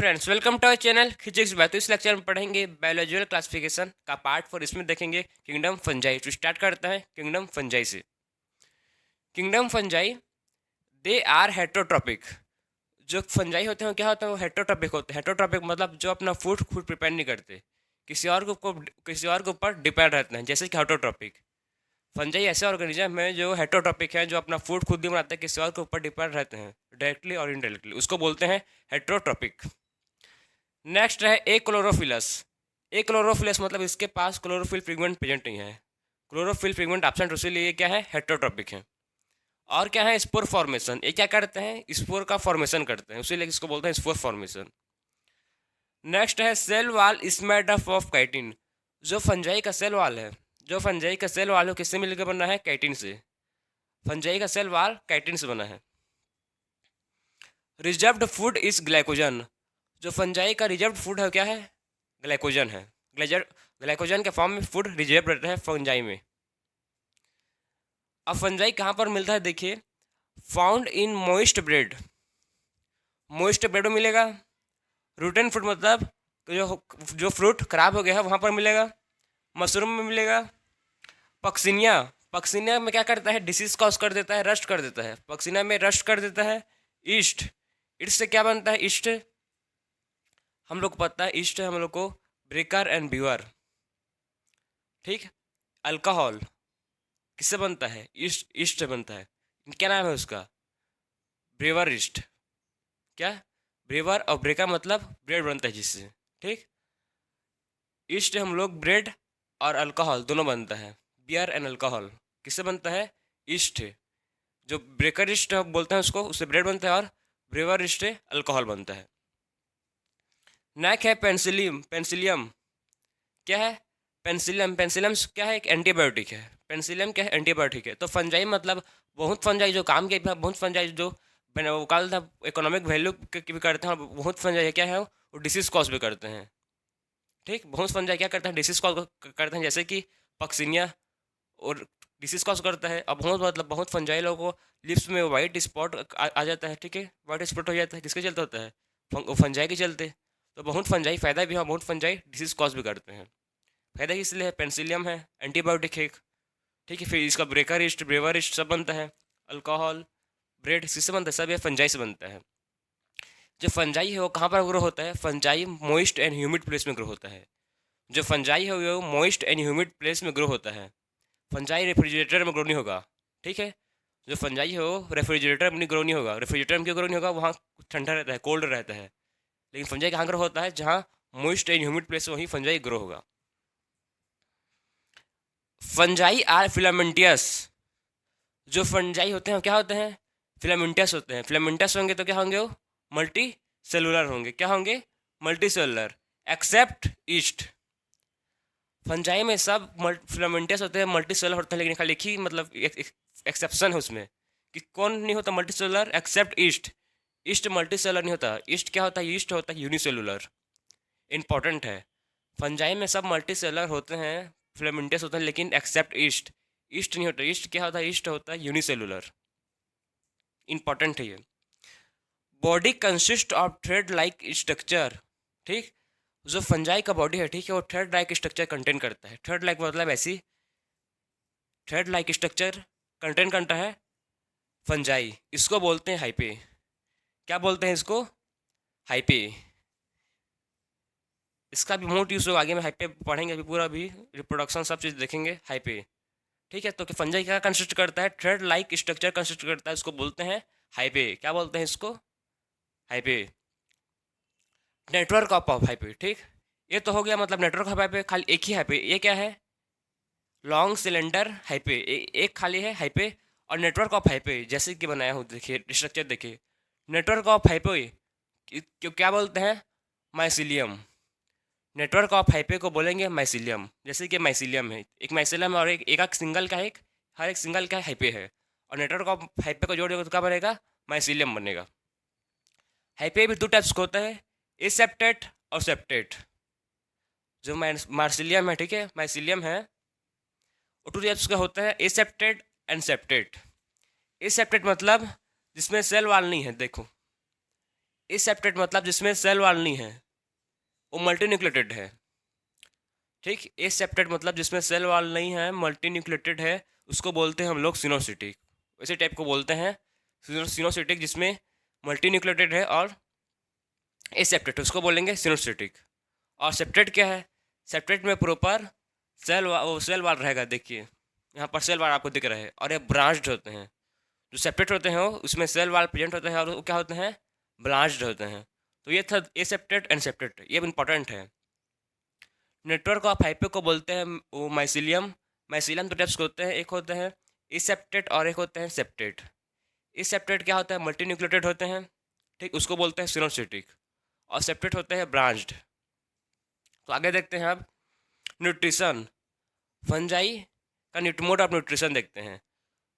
Friends, welcome to our channel physics by. तो इस lecture में पढ़ेंगे बायोलॉजिकल क्लासिफिकेशन का पार्ट 4। इसमें देखेंगे किंगडम फंजाई। तो स्टार्ट करते हैं किंगडम फंजाई से। Kingdom fungi they are heterotrophic. जो फंजाई होते हैं क्या होते हैं, वो हेट्रोट्रॉपिक होते हैं। हेट्रोट्रॉपिक मतलब जो अपना फूड खुद प्रिपेयर नहीं करते, किसी और के ऊपर डिपेंड रहते हैं, जैसे कि हेट्रोट्रॉपिक। फंजाई ऐसे ऑर्गेनिज्म है जो हेट्रोट्रॉपिक है, जो अपना फूड खुद ही बनाते हैं, किसी और के ऊपर डिपेंड रहते हैं डायरेक्टली और इनडायरेक्टली, उसको बोलते हैं हेट्रोट्रॉपिक। नेक्स्ट है ए क्लोरोफिलस। ए क्लोरोफिलस मतलब इसके पास क्लोरोफिल पिगमेंट प्रेजेंट नहीं है, क्लोरोफिल पिगमेंट एब्सेंट, इसीलिए क्या है, हेट्रोट्रॉपिक है। और क्या है, स्पोर फॉर्मेशन। ये क्या करते हैं, स्पोर का फॉर्मेशन करते हैं, उसीलिए इसको बोलते हैं स्पोर फॉर्मेशन। नेक्स्ट है cell wall is made up of chitin. जो फंजाई का सेल वाल है, जो फंजाई का सेल वाल है, किससे मिलकर बना है, काइटिन से। फंजाई का सेल वाल काइटिन से बना है। Reserved food is glycogen. जो फंजाई का रिजर्व फूड है क्या है, ग्लाइकोजन है। ग्लाइकोजन के फॉर्म में फूड रिजर्व रहता है फंजाई में। अब फंजाई कहाँ पर मिलता है, देखिए, found in moist bread. Moist bread में मिलेगा। रूटन फ्रूट मतलब जो जो फ्रूट खराब हो गया है वहाँ पर मिलेगा। मशरूम में मिलेगा। पक्सिनिया, पक्सिनिया में क्या करता है, डिसीज कॉज कर देता है, रस्ट कर देता है। पक्सिनिया में रस्ट कर देता है। ईस्ट, ईस्ट से क्या बनता है, ईस्ट हम लोग को पता है, ईस्ट हम लोग को ब्रेकर एंड ब्यूअर, ठीक। अल्कोहल किससे बनता है, ईस्ट, ईस्ट से बनता है। क्या नाम है उसका, ब्रेवर ईस्ट। क्या, ब्रेवर और ब्रेकर मतलब ब्रेड बनता है जिससे, ठीक। ईस्ट हम लोग ब्रेड और अल्कोहल दोनों बनता है, बियर एंड अल्कोहल किससे बनता है, ईस्ट है। जो ब्रेकर ईस्ट बोलते हैं उसको, उससे ब्रेड बनता है, और ब्रेवर ईस्ट से अल्कोहल बनता है। नेक है पेंसिलियम। पेंसिलियम क्या है, पेंसिलियम, पेंसिलियम क्या है, एक एंटीबायोटिक है। पेंसिलियम क्या है, एंटीबायोटिक है। तो फंजाई मतलब बहुत फंजाई जो काम के, बहुत फंजाई जो वो कहा था इकोनॉमिक वैल्यू भी करते हैं, और बहुत फंजाई क्या है, वो डिसीज कॉज भी करते हैं, ठीक। बहुत फंजाई क्या करते हैं, डिसीज कॉज करते हैं, जैसे कि पक्सिनिया और डिसीज कॉज करता है। अब बहुत मतलब बहुत फंजाई लोगों को लिप्स में वाइट स्पॉट आ जाता है, ठीक है, वाइट स्पॉट हो जाता है, किसके चलते होता है, फंजाई के चलते। तो बहुत फंजाई फ़ायदा भी है, बहुत फंजाई डिसीज कॉज भी करते हैं। फायदा इसलिए है, पेंसिलियम है, एंटीबायोटिक है, ठीक है। फिर इसका ब्रेकर ईस्ट, ब्रेवर ईस्ट सब बनता है। अल्कोहल, ब्रेड किससे बनता है, सब ये फंजाई से बनता है। जो फंजाई है वो कहाँ पर ग्रो होता है, fungi moist and humid place में ग्रो होता है। जो फंजाई है वो मॉइस्ट एंड ह्यूमिड प्लेस में ग्रो होता है। फंजाई रेफ्रिजरेटर में ग्रो नहीं होगा, ठीक है। जो फंजाई है वो रेफ्रिजरेटर में ग्रो नहीं होगा। रेफ्रिजरेटर में क्यों ग्रो नहीं होगा, वहाँ ठंडा रहता है, कोल्ड रहता है। लेकिन फंजाई कहाँ ग्रो होता है, जहाँ मॉइस्ट एंड ह्यूमिड प्लेस है वहीं फंजाई ग्रो होगा। Fungi are filamentous. जो फंजाई होते हैं क्या होते हैं, फिलामेंटियस होते हैं। फिलामेंटियस होंगे तो क्या होंगे, वो मल्टी सेलुलर होंगे। क्या होंगे, multicellular, except yeast. Fungi में सब फिलामेंटियस होते हैं, मल्टी सेलुलर होते हैं, लेकिन खाली एक ही मतलब एक्सेप्शन है उसमें, कि कौन नहीं होता multicellular, except yeast. Yeast multicellular नहीं होता। ईस्ट क्या होता है, ईस्ट होता है यूनिसेलुलर। इंपॉर्टेंट है, फंजाई में सब मल्टी सेलुलर होते हैं, फिलामेंटियस होते हैं, लेकिन एक्सेप्ट ईस्ट, ईस्ट नहीं होता। ईस्ट क्या होता है, ईस्ट होता है यूनिसेलुलर। इंपॉर्टेंट है ये। Body consist of thread like structure, ठीक। जो फंजाई का बॉडी है, ठीक है, वो थ्रेड लाइक स्ट्रक्चर कंटेन करता है। थ्रेड लाइक मतलब ऐसी, थ्रेड लाइक स्ट्रक्चर कंटेन करता है फंजाई, इसको बोलते हैं हाइपे। क्या बोलते हैं इसको, हाइपे। इसका भी मोट यूज होगा, आगे में हाइपे पढ़ेंगे, अभी पूरा भी रिप्रोडक्शन सब चीज़ देखेंगे हाइपे, ठीक है। तो फंजाई क्या कंसिस्ट करता है, थ्रेड लाइक स्ट्रक्चर कंसिस्ट करता है, इसको बोलते हैं हाइपे। क्या बोलते हैं इसको, हाइपे। नेटवर्क ऑफ हाइपे, ठीक। ये तो हो गया मतलब नेटवर्क ऑफ हाइपे, खाली एक ही हाइपे। ये क्या है, लॉन्ग सिलेंडर हाइपे, एक खाली है हाइपे। और नेटवर्क ऑफ हाइपे जैसे कि बनाया हूँ, देखिए स्ट्रक्चर देखिए। नेटवर्क ऑफ हाइपे क्यों क्या बोलते हैं, माइसिलियम। नेटवर्क ऑफ हाइपे को बोलेंगे माइसिलियम। जैसे कि माइसिलियम है, एक माइसिलियम और एक सिंगल का, एक हर एक सिंगल का हाइपे है। और नेटवर्क ऑफ हाइपे को जोड़ेगा तो क्या बनेगा, माइसिलियम बनेगा। हाइपे भी दो टाइप्स का होता है, एसेप्टेट और सेप्टेट। जो मार्सिलियम है, ठीक है, माइसिलियम है, वो टू टाइप्स का होता है, एसेप्टेड एंड सेप्टेट। एसेप्टेड मतलब जिसमें सेल वाल नहीं है, देखो एसेप्टेट मतलब जिसमें सेल वाल नहीं है, वो मल्टीन्यूक्लिएटेड है। ठीक, एसेप्टेट मतलब जिसमें सेल वाल नहीं है, मल्टीन्यूक्लिएटेड है, उसको बोलते हैं हम लोग सिनोसिटिक। इसी टाइप को बोलते हैं सिनोसिटिक, जिसमें मल्टीन्यूक्लिएटेड है और एसेप्टेट, उसको बोलेंगे सिनोसिटिक। और सेप्टेट क्या है? सेप्टेट में प्रॉपर सेल वाल रहेगा। देखिए यहाँ पर सेल वाल आपको दिख रहा है, और ये ब्रांच्ड होते हैं। जो सेप्टेट होते हैं वो उसमें सेल वाल प्रेजेंट होते हैं, और वो क्या होते हैं? ब्रांच्ड होते हैं। तो ये था एसेप्टेट एंड सेप्टेट, ये इंपॉर्टेंट है। नेटवर्क ऑफ हाइपे को बोलते हैं वो माइसिलियम। माइसिलियम दो टाइप्स के होते हैं, एक होते हैं एसेप्टेट और एक होते हैं सेप्टेट। एसेप्टेट क्या होता है? मल्टी न्यूक्लिएटेड होते हैं, ठीक, उसको बोलते हैं सिनोसिटिक। और सेप्टेट होते हैं ब्रांच्ड। तो आगे देखते हैं अब न्यूट्रिशन। फंजाई का मोड ऑफ न्यूट्रिशन देखते हैं।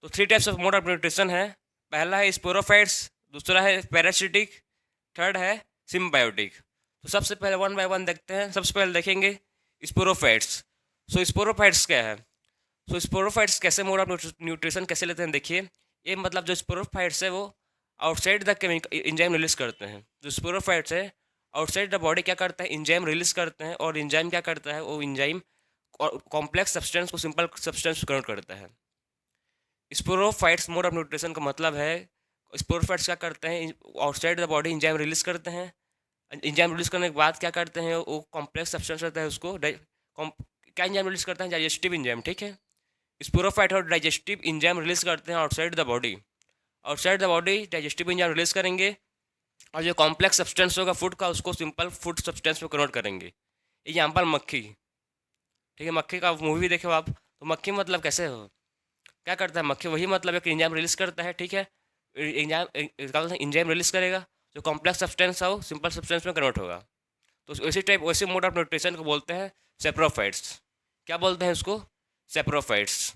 तो 3 types of mode of nutrition है। पहला है स्पोरोफाइट्स, दूसरा है पैरासिटिक, थर्ड है सिम्बायोटिक। तो सबसे पहले 1 बाय 1 देखते हैं। सबसे पहले देखेंगे स्पोरोफाइट्स। सो स्पोरोफाइट्स क्या है? सो स्पोरोफाइट्स कैसे मोड ऑफ न्यूट्रिशन कैसे लेते हैं? देखिए, ये मतलब जो स्पोरोफाइट्स है वो आउटसाइड द इंजाइम रिलीज करते हैं। जो स्पोरोफाइट्स है आउटसाइड द बॉडी क्या करता है? इंजाइम रिलीज करते हैं, और इंजाइम क्या करता है? वो इंजाइम कॉम्प्लेक्स सब्सटेंस को सिंपल सब्सटेंस कन्वर्ट करता है। स्पोरोफाइट्स मोड ऑफ न्यूट्रिशन का मतलब है स्पोरोफाइट्स क्या करते हैं? Outside the body enzyme release करते हैं। इंजाइम रिलीज करने के बाद क्या करते हैं? वो कॉम्प्लेक्स सब्सटेंस रहता है उसको क्या इंजाइम रिलीज करते हैं? डाइजेस्टिव इंजाइम, ठीक है। स्पोरोफाइट और डाइजेस्टिव इंजाइम रिलीज करते हैं outside the body. Outside the body digestive enzyme release करेंगे, और जो कॉम्प्लेक्स सब्सटेंस होगा फूड का, उसको सिंपल फूड सब्सटेंस में कन्वर्ट करेंगे। एग्जाम्पल मक्खी, ठीक है। मक्खी का मूवी देखे हो आप, तो मक्खी मतलब कैसे हो, क्या करता है मक्खी? वही मतलब एक इंजाइम रिलीज करता है, ठीक है। इंजाइम रिलीज करेगा, जो कॉम्प्लेक्स सब्सटेंस है वो सिंपल सब्सटेंस में कन्वर्ट होगा। तो उसी टाइप वैसे मोड ऑफ न्यूट्रिशन को बोलते हैं सेप्रोफाइट्स। क्या बोलते हैं उसको? Saprophytes.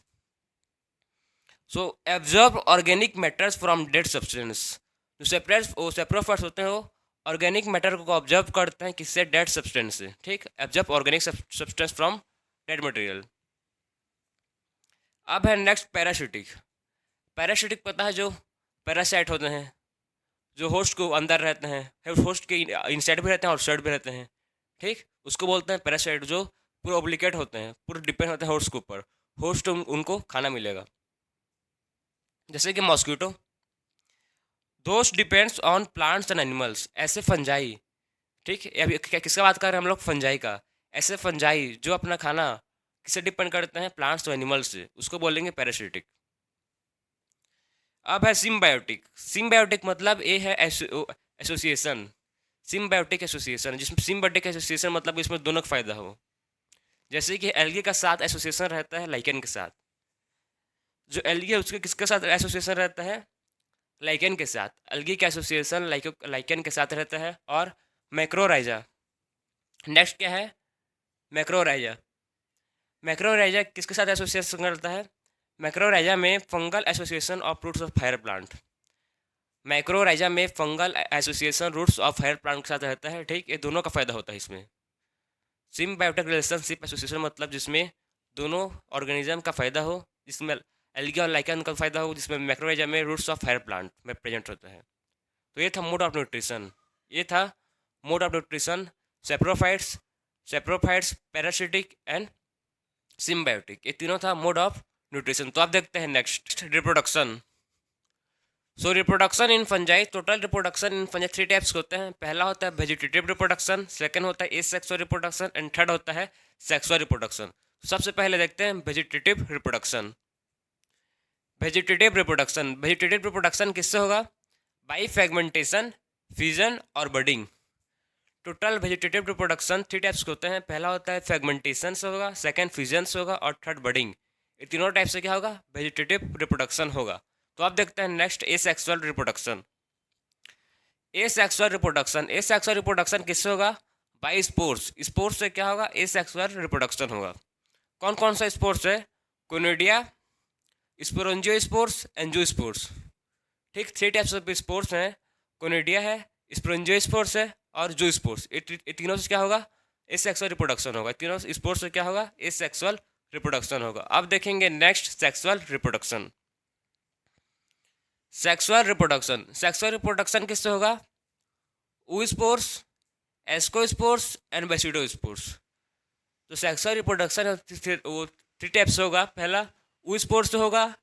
So absorb organic matters from dead substance. जो सेप्रोफाइट्स होते हैं वो ऑर्गेनिक मैटर को ऑब्जर्व करते हैं, किससे? डेड सब्सटेंस से, ठीक। Absorb organic substance from dead material. अब है नेक्स्ट पैरासिटिक। पैरासिटिक पता है, जो पैरासाइट होते हैं, जो होस्ट को अंदर रहते हैं, होस्ट के इनसाइड भी रहते हैं और आउटसाइड भी रहते हैं, ठीक, उसको बोलते हैं पैरासाइट। जो पूरे ऑब्लिकेट होते हैं, पूरे डिपेंड होते हैं होस्ट के ऊपर। होस्ट उनको खाना मिलेगा, जैसे कि मॉस्किटो। दोस्त depends on plants and animals, ऐसे फंजाई, ठीक है। अभी किसका बात कर रहे हैं हम लोग? फंजाई का। ऐसे फंजाई जो अपना खाना किससे डिपेंड करते हैं? प्लांट्स और एनिमल्स से, उसको बोलेंगे पैरासिटिक। अब है सिम्बायोटिक। सिम्बायोटिक मतलब ये है एसोसिएशन। सिम्बायोटिक एसोसिएशन, जिसमें सिम्बायोटिक एसोसिएशन मतलब इसमें दोनों का फायदा हो। जैसे कि एल्गी का साथ एसोसिएशन रहता है लाइकेन के साथ। जो एल्गी है उसके किसके साथ एसोसिएशन रहता है? लाइकेन के साथ। एल्गी का एसोसिएशन लाइकेन के साथ रहता है। और मैक्रोराइजा, नेक्स्ट क्या है? मैक्रोराइजा। मैक्रोराइजा किसके साथ एसोसिएशन करता है? मैक्रोराइजा में fungal association of roots of higher plant. Mycorrhiza में fungal association roots of higher plant के साथ रहता है, ठीक। ये दोनों का फायदा होता है इसमें। सिम्बायोटिक रिलेशनशिप एसोसिएशन मतलब जिसमें दोनों ऑर्गेनिज्म का फायदा हो, जिसमें एल्गी और लाइकेन का फायदा हो, जिसमें मैक्रोराइजा में रूट्स ऑफ हायर प्लांट में प्रेजेंट होता है। तो ये था मोड ऑफ न्यूट्रिशन। ये था mode of nutrition, saprophytes, parasitic and symbiotic, ये तीनों था मोड ऑफ न्यूट्रिशन। तो आप देखते हैं next reproduction. So reproduction in fungi, total reproduction in fungi 3 types के होते हैं। पहला होता है वेजिटेटिव रिप्रोडक्शन, सेकंड होता है एसेक्सुअल रिप्रोडक्शन एंड थर्ड होता है सेक्सुअल रिप्रोडक्शन। सबसे पहले देखते हैं वेजिटेटिव रिप्रोडक्शन। वेजिटेटिव रिप्रोडक्शन किससे होगा? बाई फ्रेगमेंटेशन, फिजन और budding. Total vegetative reproduction 3 types के होते हैं। पहला होता है फ्रेगमेंटेशन से होगा, सेकंड फिजन से होगा और थर्ड बडिंग। ये तीनों टाइप से क्या होगा? वेजिटेटिव रिप्रोडक्शन होगा। तो आप देखते हैं next asexual reproduction. Asexual reproduction किससे होगा? By spores. स्पोर्स से क्या होगा? एसेक्सुअल रिप्रोडक्शन होगा। कौन कौन सा स्पोर्स है? कोनिडिया, स्पोरोंजियोस्पोर्स, एंजियोस्पोर्स, ठीक। 3 टाइप्स ऑफ स्पोर्स हैं। कोनिडिया है, स्पोरोंजियोस्पोर्स है और जूस्पोर्स। ये तीनों से क्या होगा? एसेक्सुअल रिप्रोडक्शन होगा। तीनों स्पोर्स से क्या होगा? एसेक्सुअल रिप्रोडक्शन होगा। अब देखेंगे next sexual reproduction. Sexual reproduction किससे होगा? oospores, ascospores and basidospores। तो सेक्सुअल रिप्रोडक्शन वो 3 टाइप्स होगा। पहला oospores से होगा,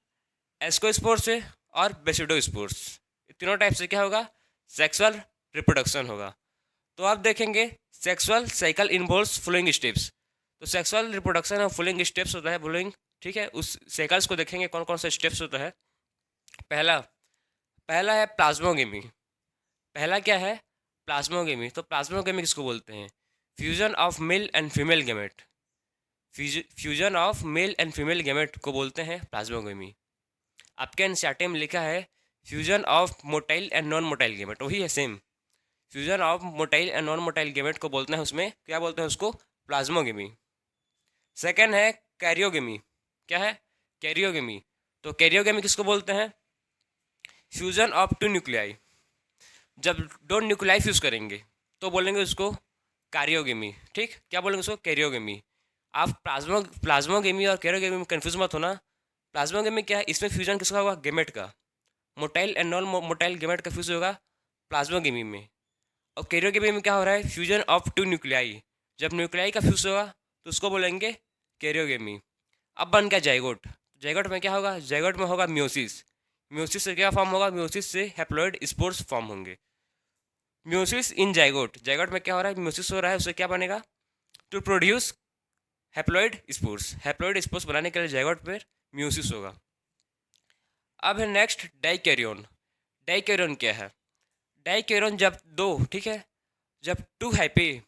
ascospores से और basidospores। तीनों टाइप से क्या होगा, सेक्सुअल रिप्रोडक्शन होगा। तो आप देखेंगे sexual cycle involves following steps. तो सेक्सुअल रिप्रोडक्शन और फॉलोइंग स्टेप्स होता है, फॉलोइंग, ठीक है। उस साइकिल्स को देखेंगे कौन कौन से स्टेप्स होता है। पहला पहला है प्लाज्मोगेमी। पहला क्या है, प्लाज्मोगेमी। तो प्लाज्मोगेमी किसको बोलते हैं, fusion of male and female gamete. Fusion of male and female gamete को बोलते हैं प्लाज्मोगेमी। आपके एनसीईआरटी में लिखा है fusion of motile and non motile gamete, वही है same. Fusion of motile and non motile gamete को बोलते हैं, उसमें क्या बोलते हैं उसको, प्लाज्मोगेमी। सेकेंड है कैरियोगेमी। क्या है, कैरियोगेमी। तो कैरियोगेमी किसको बोलते हैं, फ्यूजन ऑफ 2 न्यूक्लियाई। जब 2 न्यूक्लियाई फ्यूज करेंगे तो बोलेंगे उसको कैरियोगेमी, ठीक। क्या बोलेंगे उसको, कैरियोगेमी। आप प्लाज्मोगेमी और कैरियोगेमी में कन्फ्यूज मत होना। प्लाज्मोगेमी क्या है, इसमें फ्यूजन किसका होगा, गेमेट का। Motile and non motile gamete का फ्यूज होगा प्लाज्मोगेमी में। और कैरियोगेमी में क्या हो रहा है, फ्यूजन ऑफ 2 न्यूक्लियाई। जब न्यूक्लियाई का फ्यूज होगा तो उसको बोलेंगे कैरियोगेमी। अब बन गया जाइगोट। जाइगोट में क्या होगा, जाइगोट में होगा म्योसिस। म्योसिस से क्या फॉर्म होगा, म्योसिस से हैप्लॉइड स्पोर्स फॉर्म होंगे। म्योसिस इन जाइगोट, जाइगोट में क्या हो रहा है, म्योसिस हो रहा है, उससे क्या बनेगा, to produce haploid spores. Haploid spores बनाने के लिए जाइगोट पर म्योसिस होगा। अब है नेक्स्ट डाइकैरियन। डाइकैरियन क्या है, डाइकैरियन जब दो, ठीक है, जब टू हाइपे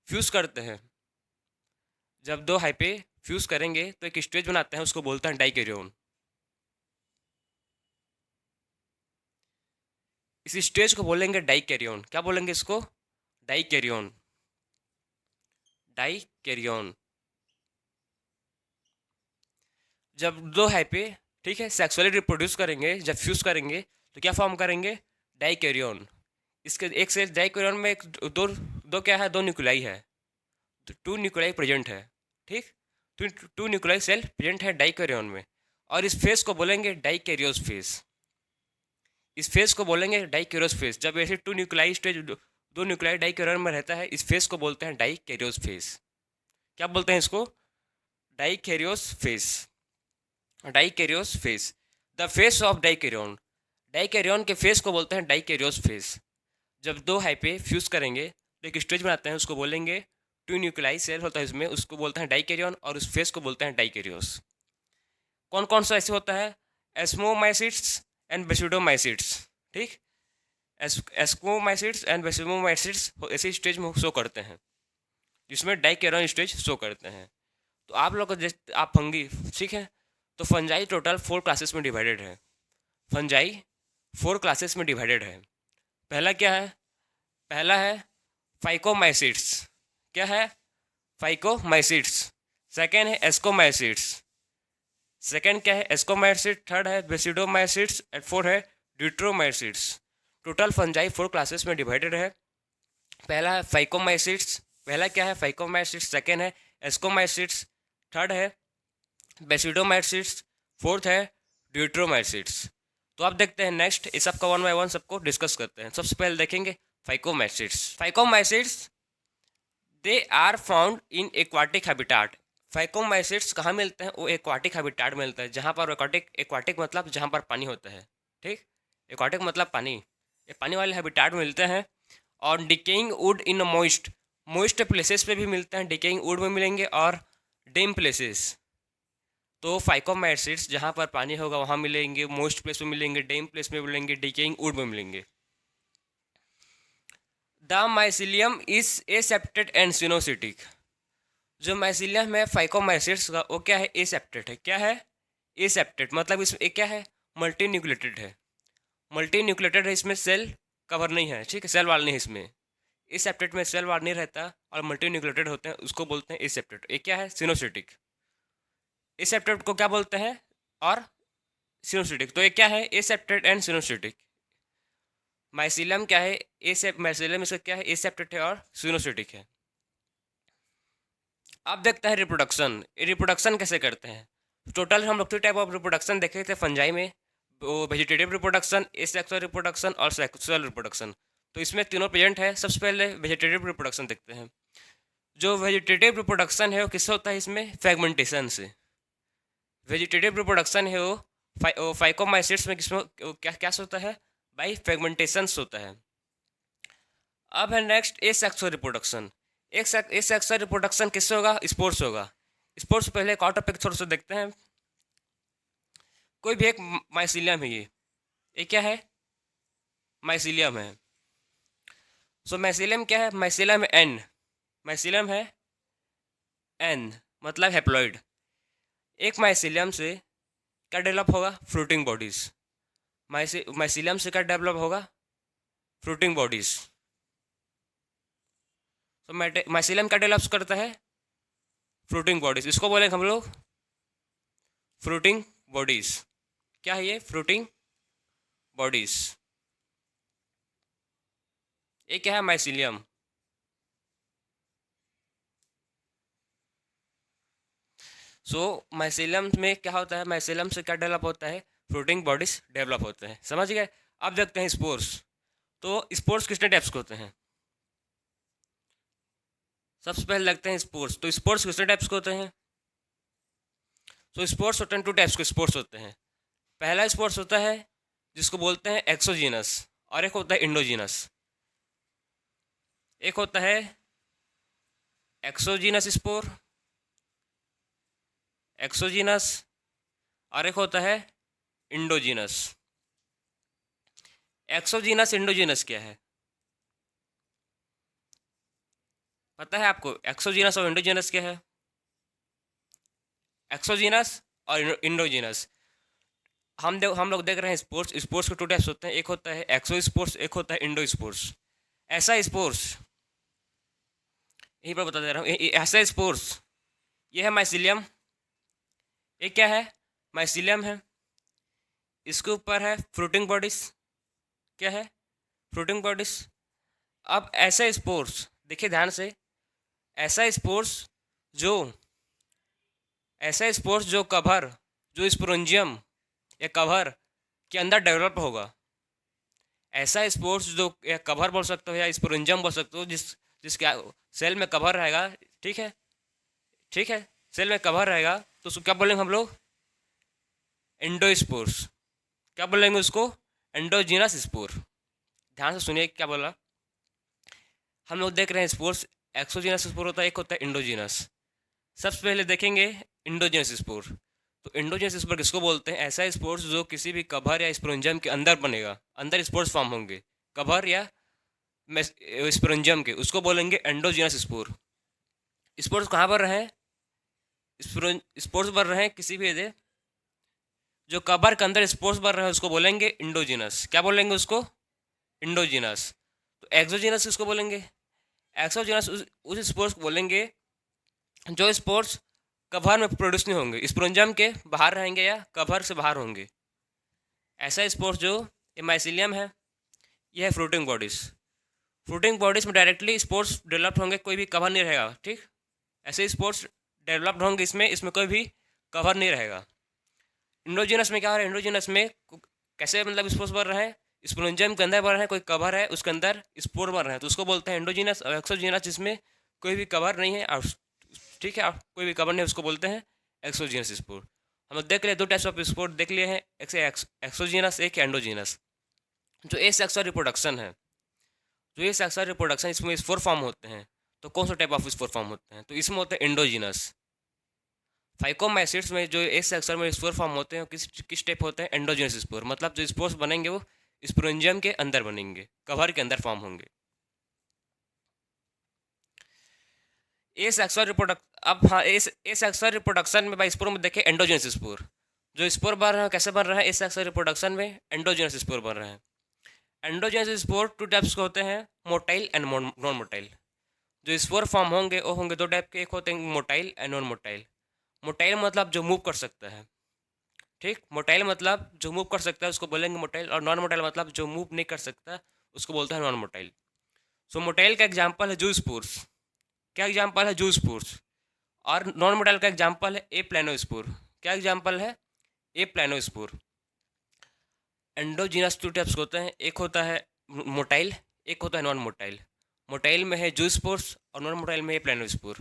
फ्यूज करते हैं, जब 2 हाइपे फ्यूज करेंगे तो एक स्टेज बनाते हैं, उसको बोलते हैं डाइकैरियन। इस स्टेज को बोलेंगे डाइकैरियन। क्या बोलेंगे इसको, डाइकैरियन। डाइकैरियन। जब 2 हाइपे, ठीक है, सेक्सुअली रिप्रोड्यूस करेंगे, जब फ्यूज करेंगे तो क्या फॉर्म करेंगे, डाइकैरियन। इसके एक से डाइकैरियन में एक दो क्या है, 2 न्यूक्लियाई है, तो 2 न्यूक्लियाई प्रेजेंट है, ठीक। 2 न्यूक्लियाई सेल प्रेजेंट है डाइकैरियन में। और इस फेस को बोलेंगे डाइकैरियोस फेस। इस फेस को बोलेंगे डाइकैरियोस फेस। जब ऐसे 2 न्यूक्लियाई स्टेज, 2 न्यूक्लियाई डाइकैरियन में रहता है, इस फेस को बोलते हैं डाइकैरियोस फेस। क्या बोलते हैं इसको, dikaryotic phase. Dikaryotic phase, the phase of dikaryon. Dikaryon के फेस को बोलते हैं डाइकैरियोस फेस। जब 2 हाइपे फ्यूज करेंगे तो एक स्टेज बनाते हैं, उसको बोलेंगे 2 न्यूक्लियाई सेल होता है इसमें, उसको बोलते हैं डाइकैरियन, और उस फेस को बोलते हैं डाइकैरियोस। कौन कौन सा ऐसे होता है, एस्मोमाइसिट्स एंड बेसिडोमाइसिट्स, ठीक। एस्कोमाइसिट्स एंड बेसिडोमाइसिट्स ऐसे स्टेज में शो करते हैं, जिसमें डाइकैरियन स्टेज शो करते हैं। तो आप लोग को आप फंगी, ठीक है। तो फंजाई टोटल 4 क्लासेस में डिवाइडेड है। फंजाई 4 क्लासेस में डिवाइडेड है। पहला क्या है, पहला है फाइकोमाइसिट्स। क्या है, फाइकोमाइसिट्स। सेकेंड है एस्कोमाइसिट्स। सेकेंड क्या है, एस्कोमाइसिट। थर्ड है बेसिडोमाइसिट्स एंड फोर्थ है ड्यूट्रोमाइसिट्स। टोटल फंजाई 4 क्लासेस में डिवाइडेड है। पहला है फाइकोमाइसिट्स। पहला क्या है, फाइकोमाइसिट्स। सेकेंड है एस्कोमाइसिट्स। थर्ड है बेसिडोमाइसिट्स। फोर्थ है ड्यूट्रोमाइसिट्स। तो आप देखते हैं नेक्स्ट, इस सबका 1 बाय 1 सबको डिस्कस करते हैं। सबसे पहले देखेंगे phycomycetes. Phycomycetes they are found in aquatic habitat. Phycomycetes कहाँ मिलते हैं, वो एक्वाटिक हैबिटाट मिलता है, जहाँ पर एक्वाटिक मतलब जहाँ पर पानी होता है, ठीक। एक्वाटिक मतलब पानी, ये पानी वाले हैबिटाट मिलते हैं। और decaying would in moist places पे भी मिलते हैं, डिकेइंग वुड में मिलेंगे, और डेम प्लेसेस। तो फाइकोमाइसिट्स जहाँ पर पानी होगा वहाँ मिलेंगे, मोइस्ट प्लेस में मिलेंगे, डेम प्लेस में मिलेंगे, डिकेइंग वुड में मिलेंगे। The mycelium is aseptate and coenocytic. जो माइसिलियम है फाइकोमाइसिट्स का, वो क्या है, एसेप्टेड है। क्या है, एसेप्टेड मतलब इसमें क्या है, मल्टी न्यूक्लिएटेड है। मल्टी न्यूक्लिएटेड है, इसमें सेल कवर नहीं है, ठीक है, सेल वाल नहीं है इसमें। एसेप्टेड में सेल वाल नहीं रहता और मल्टी न्यूक्लिएटेड होते हैं, उसको बोलते हैं एसेप्टेड। ये क्या है, सिनोसिटिक। एसेप्टेड को क्या बोलते हैं, और सिनोसिटिक। तो ये क्या है, एसेप्टेड एंड सिनोसिटिक। माइसिलियम क्या है, माइसिलियम इसका क्या है, एसेप्टेड है और सिनोसिटिक है। अब देखते हैं रिप्रोडक्शन। रिप्रोडक्शन कैसे करते हैं। टोटल हम लोग 3 टाइप ऑफ रिप्रोडक्शन देखे थे फंजाई में, वो वेजिटेटिव रिप्रोडक्शन, एसेक्सुअल रिप्रोडक्शन और सेक्सुअल रिप्रोडक्शन। तो इसमें तीनों प्रेजेंट है। सबसे पहले वेजिटेटिव रिप्रोडक्शन देखते हैं। जो वेजिटेटिव रिप्रोडक्शन है वो किससे होता है? इसमें फ्रेगमेंटेशन से। वेजिटेटिव रिप्रोडक्शन है वो फाइकोमाइसिट्स में किसमें क्या क्या से होता है? बाई फ्रेगमेंटेशन से होता है। अब है next asexual reproduction. Asexual reproduction किससे होगा? स्पोर्स होगा। स्पोर्स पहले एक और टॉपिक थोड़ा सा देखते हैं। कोई भी एक माइसीलियम है, ये क्या है? माइसीलियम है। सो माइसीलियम क्या है? माइसीलियम एन, माइसीलियम है एन मतलब हैप्लॉइड। एक माइसीलियम से क्या डेवलप होगा? Fruiting bodies. माइसीलियम से क्या डेवलप होगा? Fruiting bodies. तो माइसीलियम क्या डेवलप करता है? Fruiting bodies. इसको बोलेंगे हम लोग फ्रूटिंग बॉडीज। क्या है ये? Fruiting bodies. ये क्या है? माइसीलियम। सो माइसीलियम में क्या होता है? माइसीलियम से क्या डेवलप होता है? फ्रूटिंग बॉडीज डेवलप होते हैं। समझ गए? अब देखते हैं स्पोर्स। तो स्पोर्स कितने टाइप्स के होते हैं? सबसे पहले लगते हैं स्पोर्ट्स। तो स्पोर्ट्स कितने टाइप्स के होते हैं? तो स्पोर्ट्स होते हैं, 2 टाइप्स के स्पोर्ट्स होते हैं। पहला स्पोर्ट्स होता है जिसको बोलते हैं एक्सोजीनस, और एक होता है इंडोजीनस। एक होता है एक्सोजीनस स्पोर, एक्सोजीनस, और एक होता है इंडोजीनस। एक्सोजीनस इंडोजीनस क्या है? पता है आपको एक्सोजीनस और इंडोजीनस क्या है? एक्सोजीनस और इंडोजीनस। हम लोग देख रहे हैं स्पोर्ट्स। स्पोर्ट्स के 2 टाइप्स होते हैं। एक होता है एक्सो स्पोर्ट्स, एक होता है इंडो स्पोर्ट्स। ऐसा स्पोर्ट्स, यहीं पर बता दे रहा हूँ, ऐसा स्पोर्ट्स ये है माइसीलियम। ये क्या है? माइसीलियम है। इसके ऊपर है फ्रूटिंग बॉडीज। क्या है? Fruiting bodies. अब ऐसा स्पोर्ट्स देखिए ध्यान से, ऐसा स्पोर्ट्स जो ऐसा स्पोर्ट्स जो कवर, जो स्पोरेंजियम या कवर के अंदर डेवलप होगा। ऐसा स्पोर्ट्स जो या कवर बोल सकते हो या स्पोरेंजियम बोल सकते हो, जिसके सेल में कवर रहेगा। ठीक है, ठीक है, सेल में कवर रहेगा तो उसको क्या बोलेंगे हम लोग? एंडोस्पोर्स। क्या बोलेंगे उसको? Endogenous spore. ध्यान से सुनिए क्या बोला। हम लोग देख रहे हैं स्पोर्स, एक्सोजीनस स्पोर होता है, एक होता है इंडोजीनस। सबसे पहले देखेंगे इंडोजीनस स्पोर। तो इंडोजीनस स्पोर किसको बोलते हैं? ऐसा स्पोर्स जो किसी भी कवर या स्पोरेंजियम के अंदर बनेगा, अंदर स्पोर्स फॉर्म होंगे कवर या स्पोरेंजियम के, उसको बोलेंगे एंडोजीनस स्पोर। स्पोर्स कहाँ पर रहे? स्पोर्स बन रहे हैं किसी भी जो कवर के अंदर स्पोर्स बन रहे हैं उसको बोलेंगे इंडोजीनस। क्या बोलेंगे उसको? इंडोजीनस। तो एक्सोजीनस किसको बोलेंगे? एक्सोजीनस उस स्पोर्स को बोलेंगे जो स्पोर्स कवर में प्रोड्यूस नहीं होंगे, स्पोरेंजियम के बाहर रहेंगे या कवर से बाहर होंगे। ऐसा स्पोर्स जो ये माइसीलियम है, ये है फ्रूटिंग बॉडीज। फ्रूटिंग बॉडीज में डायरेक्टली स्पोर्स डेवलप्ड होंगे, कोई भी कवर नहीं रहेगा। ठीक, ऐसे स्पोर्स डेवलप्ड होंगे, इसमें कोई भी कवर नहीं रहेगा। इंडोजीनस में क्या हो रहा है? इंडोजीनस में कैसे मतलब स्पोर्स बन रहे हैं? स्पोरेंजियम के अंदर बन रहे हैं, कोई कवर है उसके अंदर स्पोर बन रहे हैं, तो उसको बोलते हैं इंडोजीनस। और एक्सोजीनस जिसमें कोई भी कवर नहीं है और ठीक है कोई भी कवर नहीं है, उसको बोलते हैं एक्सोजीनस स्पोर। हम लोग देख लिए 2 टाइप्स ऑफ स्पोर देख लिए हैं, एक से एक्सोजीनस, एक एंडोजीनस। जो एसेक्सुअल रिप्रोडक्शन है, जो एसेक्सुअल रिप्रोडक्शन, इसमें स्पोर फॉर्म होते हैं। तो कौन सा टाइप ऑफ स्पोर फॉर्म होते हैं? तो इसमें होते हैं एंडोजीनस। फाइकोमाइसिट्स में जो एसेक्सुअल में स्पोर फॉर्म होते हैं किस टाइप होते हैं? Endogenous spore. मतलब जो स्पोर्स बनेंगे वो स्पोरेंजियम के अंदर बनेंगे, कवर के अंदर फॉर्म होंगे। एसेक्सुअल रिप्रोडक्ट अब हाँ एसेक्सुअल रिप्रोडक्शन में भाई स्पोर में देखें एंडोजीनस स्पोर। जो स्पोर बन रहा है कैसे बन रहा है? एसेक्सुअल रिप्रोडक्शन में एंडोजीनस स्पोर बन रहा है। एंडोजीनस स्पोर 2 टाइप्स के होते हैं, मोटाइल एंड नॉन मोटाइल। जो स्पोर फॉर्म होंगे वो होंगे 2 टाइप के, एक होते हैं motile and non motile. Motile मतलब जो मूव कर सकता है। ठीक, मोटाइल मतलब जो मूव कर सकता है उसको बोलेंगे मोटाइल, और नॉन मोटाइल मतलब जो मूव नहीं कर सकता उसको बोलते हैं नॉन मोटाइल। सो मोटाइल का एग्जाम्पल है जू स्पोर्स। क्या एग्जाम्पल है? जू स्पोर्स। और नॉन मोटाइल का एग्जाम्पल है ए प्लानोस्पोर। क्या एग्जाम्पल है? ए प्लानोस्पोर। एंडोजीनस टू टाइप्स होते हैं, एक होता है मोटाइल, एक होता है नॉन मोटाइल। मोटाइल में है जूस्पोर्स और नॉन मोटाइल में है प्लानोस्पोर।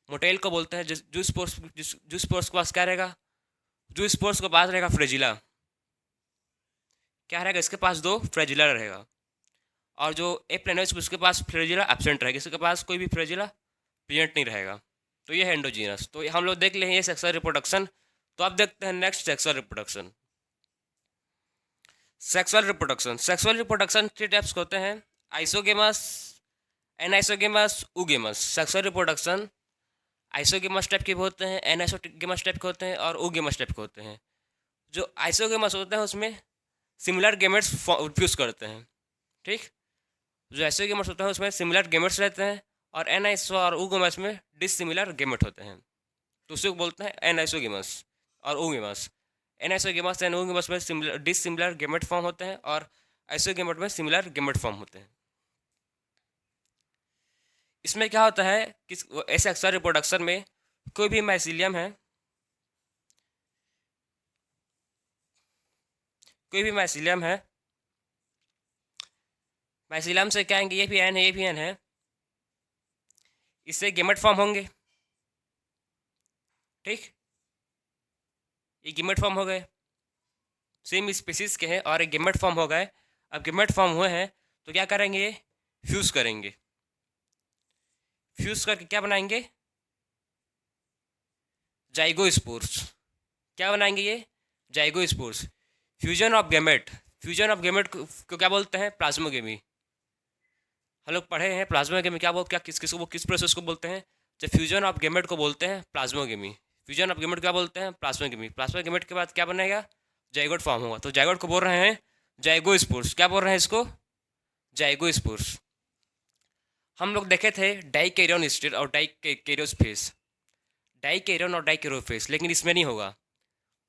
मोटाइल को बोलते हैं जूस्पोर्स, जूस्पोर्स के पास क्या रहेगा, जूस्पोर्स के पास रहेगा फ्रेजिला, क्या रहेगा इसके पास दो फ्रेजिला रहेगा। और जो एप्लेनोस्पोर उसके पास फ्रेजिला एब्सेंट रहेगा, इसके पास कोई भी फ्रेजिला प्रेजेंट नहीं रहेगा। तो ये है एंडोजीनस। तो हम लोग देख लें ये सेक्सुअल रिप्रोडक्शन। तो अब देखते हैं next sexual reproduction. Sexual reproduction, sexual reproduction 3 types होते हैं, isogamous, anisogamous, उगेमस। Sexual reproduction isogamous type के भी होते हैं, एनाइसोगेमस टाइप के होते हैं और उगेमस टाइप के होते हैं। जो आइसोगेमस होते हैं उसमें सिमिलर गेमेट्स फ्यूज करते हैं, ठीक। जो आइसोगेमस होते हैं उसमें सिमिलर गेमेट्स रहते हैं और एनाइसो और उगेमस में डिसिमिलर गेमेट होते हैं, तो उसे बोलते हैं एनाइसोगेमस और उगेमस। एनाइसोगेमस एंड उगेमस में सिमिलर डिसिमिलर गेमेट फॉर्म होते हैं और आइसोगेमेट में सिमिलर गेमेट फॉर्म होते हैं। इसमें क्या होता है कि ऐसे अक्सर रिप्रोडक्शन में कोई भी माइसीलियम है, कोई भी माइसीलियम है, माइसीलियम से क्या आएंगे, ये भी एन है, ये भी एन है, इससे गेमेट फॉर्म होंगे, ठीक। ये गेमेट फॉर्म हो गए, सेम स्पीसीज के हैं और एक गेमेट फॉर्म हो गए। अब गेमेट फॉर्म हुए हैं तो क्या करेंगे, ये फ्यूज़ करेंगे, फ्यूज़ करके क्या बनाएंगे, जाइगोस्पोर्स। क्या बनाएंगे ये, zygospores. Fusion of gamete, fusion of gamete को क्या बोलते हैं, प्लाज्मोगेमी। हम लोग पढ़े हैं प्लाज्मोगेमी क्या बोल, क्या किस वो किस प्रोसेस को बोलते हैं, जब फ्यूजन ऑफ गेमेट को बोलते हैं प्लाज्मोगेमी। फ्यूजन ऑफ गेमेट क्या बोलते हैं, प्लाज्मोगेमी। प्लाज्मोगेमेट के बाद क्या बनेगा, जाइगोट फॉर्म होगा। तो जाइगोट को बोल रहे हैं जाइगोस्पोर्स। क्या बोल रहे हैं इसको, जाइगोस्पोर्स। हम लोग देखे थे डाइकैरियन स्टेट और डाइकैरियोस्फेस, डाइकैरियन और डाइकैरियोफेस, लेकिन इसमें नहीं होगा।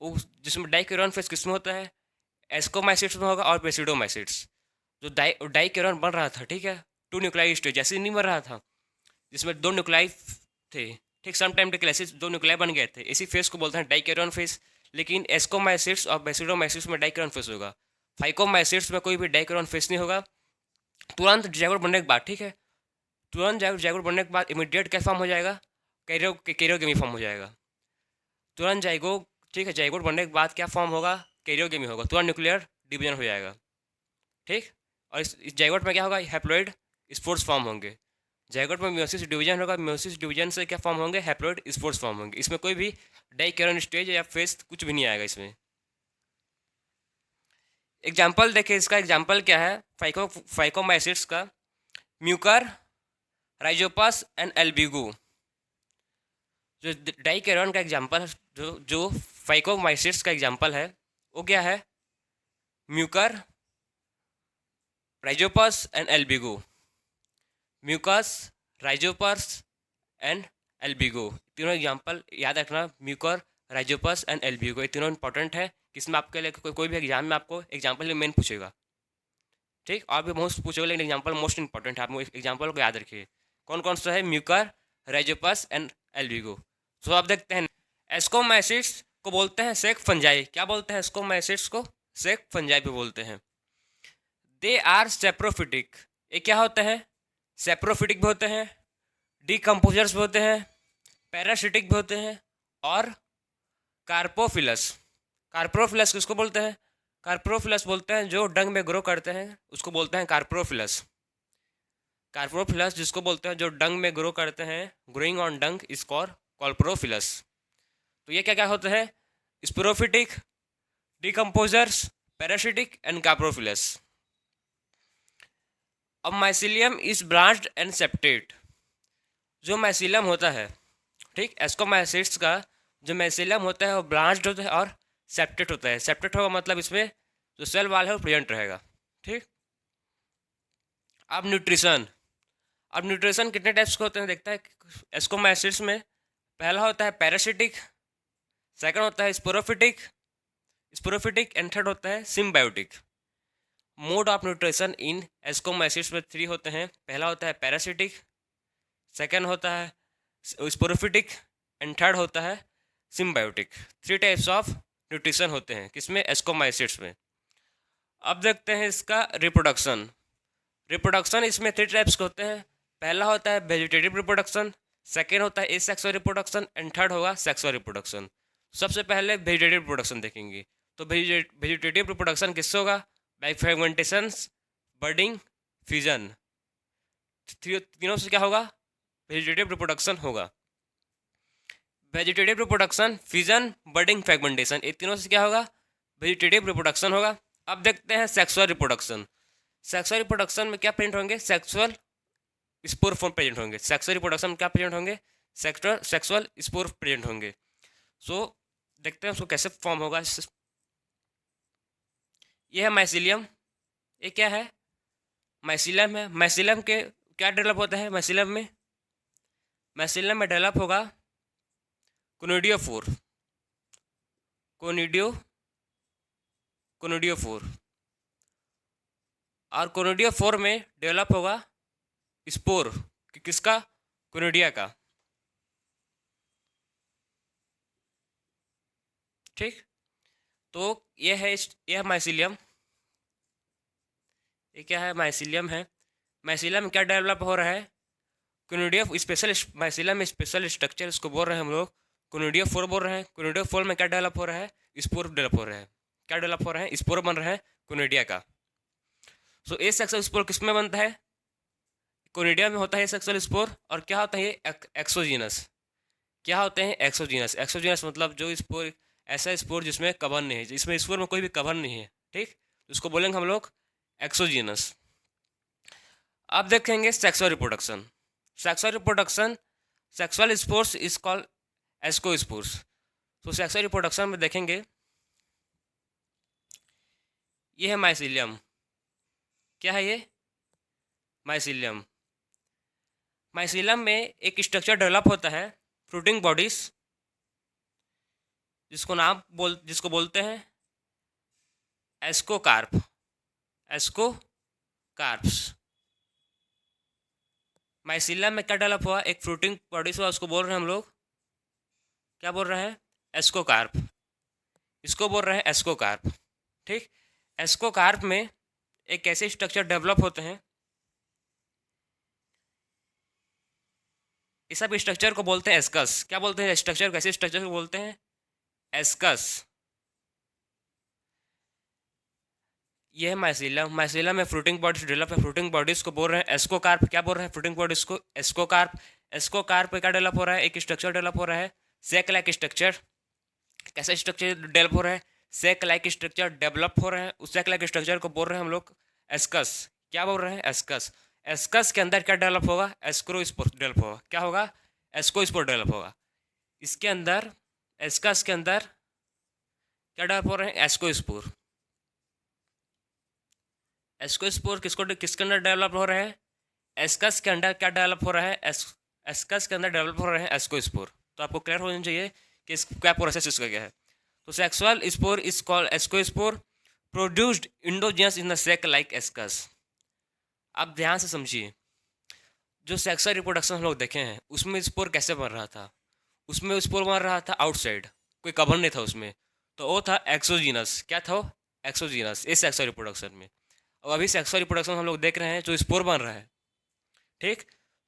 वो जिसमें डाइकैरियन फेस किसमें होता है, एस्कोमाइसिट्स में होगा और बेसिडोमाइसिट्स। जो डाइकैरियन बन रहा था, ठीक है, 2 न्यूक्लियाई स्टेज जैसे नहीं बन रहा था, जिसमें 2 न्यूक्लियाई थे, ठीक, सम टाइम टेक ऐसे 2 न्यूक्लियाई बन गए थे, इसी फेस को बोलते हैं डाइकैरियन फेस। लेकिन एस्कोमाइसिट्स और बेसिडोमाइसिट्स में डाइकैरियन फेस होगा, फाइकोमाइसिट्स में कोई भी डाइकैरियन फेस नहीं होगा। तुरंत जाइगोट बनने के बाद, ठीक है, तुरंत जाइगोट बनने के बाद इमीडिएट क्या फॉर्म हो जाएगा, कैरियोगेमी फॉर्म हो जाएगा। तुरंत जाइगो, ठीक है, जाइगोट बनने के बाद क्या फॉर्म होगा, कैरियोगेमी होगा, तुरंत न्यूक्लियर डिवीजन हो जाएगा, ठीक। और इस जाइगोट में क्या होगा, हैप्लॉइड स्पोर्स फॉर्म होंगे। जाइगोट में मियोसिस डिवीजन होगा, मियोसिस डिवीजन से क्या फॉर्म होंगे, हैप्लॉइड स्पोर्स फॉर्म होंगे। इसमें कोई भी डाइकैरियन स्टेज या फेस कुछ भी नहीं आएगा इसमें। एग्जाम्पल देखिए, इसका एग्जाम्पल क्या है, फाइकोमाइसिट्स का, म्यूकर, राइजोपस एंड एल्बिगो। जो डाइकैरियन का एग्जाम्पल, जो फाइकोमाइसिट्स का एग्जाम्पल है वो क्या है, mucor, rhizopus and albugo. Mucus, rhizopus and albugo, तीनों एग्जाम्पल याद रखना, म्यूकर, राइजोपस एंड एल्बिगो, ये तीनों इंपॉर्टेंट है। किसमें आपके लिए कोई भी एग्जाम में आपको एग्जाम्पल में मेन पूछेगा, ठीक। और भी मोस्ट पूछेगा, लेकिन एग्जाम्पल मोस्ट इंपॉर्टेंट है, आप एग्जाम्पल को याद रखिए। कौन कौन सा है, म्यूकर, राइजोपस एंड एल्बिगो। तो आप देखते हैं एस्कोमाइसिट्स को बोलते हैं सेक फंजाई। क्या बोलते हैं एस्कोमाइसिट्स को, सेक फंजाई भी बोलते हैं। दे आर सेप्रोफिटिक, ये क्या होते हैं, सेप्रोफिटिक भी होते हैं, डिकम्पोजर्स भी होते हैं, पैरासिटिक भी होते हैं और कार्पोफिलस। कार्पोफिलस किसको बोलते हैं, कार्पोफिलस बोलते हैं जो डंग में ग्रो करते हैं, उसको बोलते हैं कार्पोफिलस। कार्पोफिलस जिसको बोलते हैं जो डंग में ग्रो करते हैं, growing on dung is called coprophilous. तो ये क्या क्या होते हैं, saprophytic, decomposers, parasitic and coprophilous. अब mycelium is branched and septate. जो माइसिलियम होता है, ठीक, एस्कोमाइसिट्स का जो माइसिलियम होता है वो ब्रांच्ड होता है और सेप्टेट होता है। सेप्टेट होगा मतलब इसमें जो सेल वाल है वो प्रेजेंट रहेगा, ठीक। अब न्यूट्रिशन, अब न्यूट्रिशन कितने टाइप्स के होते हैं देखता है एस्कोमाइसिट्स में। पहला होता है पैरासिटिक, सेकंड होता है स्पोरोफिटिक एंड थर्ड होता है symbiotic. Mode of nutrition in ascomycetes में 3 होते हैं। पहला होता है पैरासिटिक, सेकंड होता है स्पोरोफिटिक एंड थर्ड होता है सिम्बायोटिक। 3 टाइप्स ऑफ न्यूट्रिशन होते हैं किसमें, एस्कोमाइसिट्स में। अब देखते हैं इसका रिप्रोडक्शन। रिप्रोडक्शन इसमें 3 टाइप्स के होते हैं। पहला होता है वेजिटेटिव रिप्रोडक्शन, सेकेंड होता है एसेक्सुअल रिप्रोडक्शन एंड थर्ड होगा सेक्सुअल रिप्रोडक्शन। सबसे पहले वेजिटेटिव रिप्रोडक्शन देखेंगे। तो वेजिटेटिव रिप्रोडक्शन किससे होगा? By fragmentation, budding, fusion. तीनों से क्या होगा? वेजिटेटिव रिप्रोडक्शन होगा। Vegetative reproduction, fusion, budding, fragmentation, ये तीनों से क्या होगा? वेजिटेटिव रिप्रोडक्शन होगा। अब देखते हैं सेक्सुअल रिप्रोडक्शन। सेक्सुअल रिप्रोडक्शन में क्या प्रेजेंट होंगे? सेक्सुअल स्पोर फॉर्म प्रेजेंट होंगे। सेक्सुअल रिप्रोडक्शन में क्या प्रेजेंट होंगे? सेक्सुअल स्पोर प्रेजेंट होंगे। सो देखते हैं उसको कैसे फॉर्म होगा। ये है माइसिलियम। ये क्या है? माइसिलियम है। माइसिलियम के क्या डेवलप होता है? माइसिलियम में डेवलप होगा कोनिडियोफोर। कोनिडियोफोर और कोनिडियोफोर में डेवलप होगा स्पोर। किसका? कोनिडिया का। ठीक, तो ये है माइसिलियम। ये क्या है? माइसिलियम है। माइसिलियम में क्या डेवलप हो रहा है? Conidia special. माइसिलियम में स्पेशल स्ट्रक्चर इसको बोल रहे हैं हम लोग कोनिडियोफोर बोल रहे हैं। कोनिडियोफोर में क्या डेवलप हो रहा है? स्पोर डेवलप हो रहा है। क्या डेवलप हो रहा है? स्पोर बन रहा है कोनिडिया का। सो ए सेक्सुअल स्पोर किस में बनता है? कोनिडिया में होता है सेक्सुअल स्पोर। और क्या होता है? ये एक्सोजीनस। क्या होते हैं? एक्सोजीनस। एक्सोजीनस मतलब जो स्पोर, ऐसा स्पोर जिसमें कवर नहीं है, जिसमें स्पोर में कोई भी कवर नहीं है। ठीक, उसको बोलेंगे हम लोग एक्सोजीनस। अब देखेंगे sexual reproduction. Sexual reproduction, sexual spores is called ascospores. तो सेक्सुअल रिप्रोडक्शन में देखेंगे, ये है माइसिलियम। क्या है ये? माइसिलियम। माइसिलियम में एक स्ट्रक्चर डेवलप होता है फ्रूटिंग बॉडीज, जिसको बोलते हैं एस्कोकार्प। एस्कोकार्प्स। माइसिलियम में क्या डेवलप हुआ? एक फ्रूटिंग बॉडीज हुआ, उसको बोल रहे हैं हम लोग, क्या बोल रहे हैं? एस्कोकार्प। इसको बोल रहे हैं एस्कोकार्प। ठीक, एस्कोकार्प में एक ऐसे स्ट्रक्चर डेवलप होते हैं, इस सब स्ट्रक्चर को बोलते हैं एस्कस। क्या बोलते हैं? स्ट्रक्चर, कैसे स्ट्रक्चर को बोलते हैं? एस्कस। ये है माइसिलियम। माइसिलियम में फ्रूटिंग बॉडीज डेवलप है। फ्रूटिंग बॉडीज को बोल रहे हैं एस्कोकार्प। क्या बोल रहे हैं? फ्रूटिंग बॉडीज को एस्कोकार्प। एस्कोकार्प पे क्या डेवलप हो रहा है? एक स्ट्रक्चर डेवलप हो रहा है सेक लाइक स्ट्रक्चर। कैसा स्ट्रक्चर डेवलप हो रहा है? सेक लाइक स्ट्रक्चर डेवलप हो रहा है। उस सेक लाइक स्ट्रक्चर को बोल रहे हैं हम लोग एस्कस। क्या बोल रहे हैं? एस्कस। एस्कस के अंदर क्या डेवलप होगा? एस्क्रोस्पोर डेवलप होगा। क्या होगा? एस्कोस्पोर डेवलप होगा। इसके अंदर, एस्कस के अंदर क्या डेवलप हो रहे हैं? एस्कोस्पोर। एस्कोस्पोर किसके अंदर डेवलप हो रहे हैं? एस्कस के अंदर क्या डेवलप हो रहा है? एस्कस के अंदर डेवलप हो रहे हैं एस्कोस्पोर। तो आपको क्लियर होना चाहिए कि क्या प्रोसेस इसका क्या है। तो sexual spore is called ascospore produced indigenous in the sake like ascus. आप ध्यान से समझिए, जो सेक्सुअल रिप्रोडक्शन हम लोग देखे हैं उसमें स्पोर कैसे बन रहा था? उसमें स्पोर बन रहा था आउटसाइड, कोई कवर नहीं था उसमें, तो वो था एक्सोजीनस। क्या था वो? एक्सोजीनस। इस सेक्सुअल रिप्रोडक्शन में। और अभी सेक्सुअल रिप्रोडक्शन हम लोग देख रहे हैं जो स्पोर बन रहा है। ठीक,